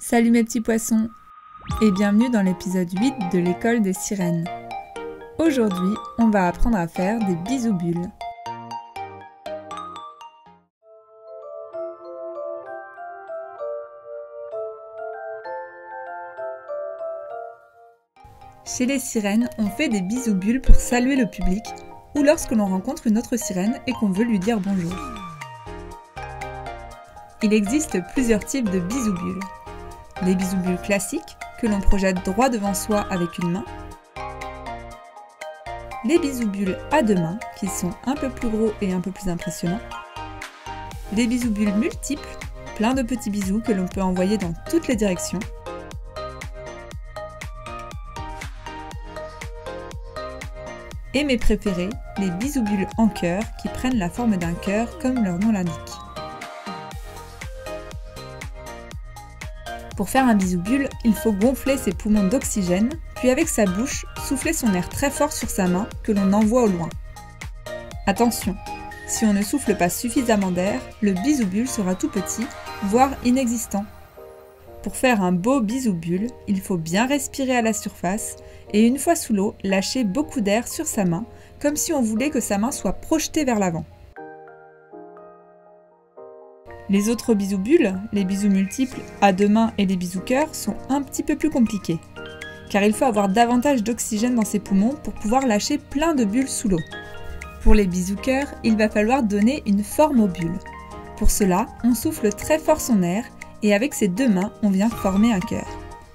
Salut mes petits poissons et bienvenue dans l'épisode 8 de l'école des sirènes. Aujourd'hui, on va apprendre à faire des bisoubules. Chez les sirènes, on fait des bisoubules pour saluer le public ou lorsque l'on rencontre une autre sirène et qu'on veut lui dire bonjour. Il existe plusieurs types de bisoubules. Les bisoubules classiques, que l'on projette droit devant soi avec une main. Les bisoubules à deux mains, qui sont un peu plus gros et un peu plus impressionnants. Les bisoubules multiples, plein de petits bisous que l'on peut envoyer dans toutes les directions. Et mes préférés, les bisoubules en cœur, qui prennent la forme d'un cœur comme leur nom l'indique. Pour faire un bisoubule, il faut gonfler ses poumons d'oxygène, puis avec sa bouche, souffler son air très fort sur sa main que l'on envoie au loin. Attention, si on ne souffle pas suffisamment d'air, le bisoubule sera tout petit, voire inexistant. Pour faire un beau bisoubule, il faut bien respirer à la surface et une fois sous l'eau, lâcher beaucoup d'air sur sa main, comme si on voulait que sa main soit projetée vers l'avant. Les autres bisoubules, les bisous multiples, à deux mains et les bisous cœur, sont un petit peu plus compliqués, car il faut avoir davantage d'oxygène dans ses poumons pour pouvoir lâcher plein de bulles sous l'eau. Pour les bisous cœur, il va falloir donner une forme aux bulles. Pour cela, on souffle très fort son air et avec ses deux mains, on vient former un cœur.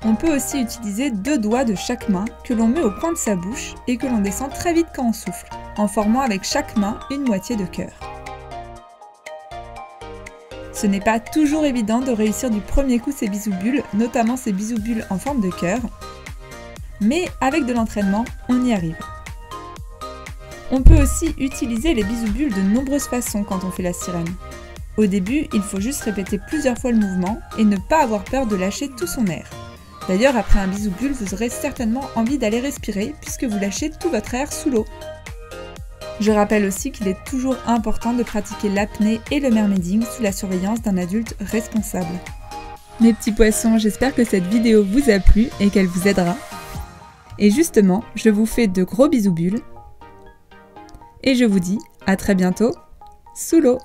On peut aussi utiliser deux doigts de chaque main que l'on met au coin de sa bouche et que l'on descend très vite quand on souffle, en formant avec chaque main une moitié de cœur. Ce n'est pas toujours évident de réussir du premier coup ces bisoubules, notamment ces bisoubules en forme de cœur, mais avec de l'entraînement, on y arrive. On peut aussi utiliser les bisoubules de nombreuses façons quand on fait la sirène. Au début, il faut juste répéter plusieurs fois le mouvement et ne pas avoir peur de lâcher tout son air. D'ailleurs, après un bisoubule, vous aurez certainement envie d'aller respirer puisque vous lâchez tout votre air sous l'eau. Je rappelle aussi qu'il est toujours important de pratiquer l'apnée et le mermaiding sous la surveillance d'un adulte responsable. Mes petits poissons, j'espère que cette vidéo vous a plu et qu'elle vous aidera. Et justement, je vous fais de gros bisoubules. Et je vous dis à très bientôt sous l'eau.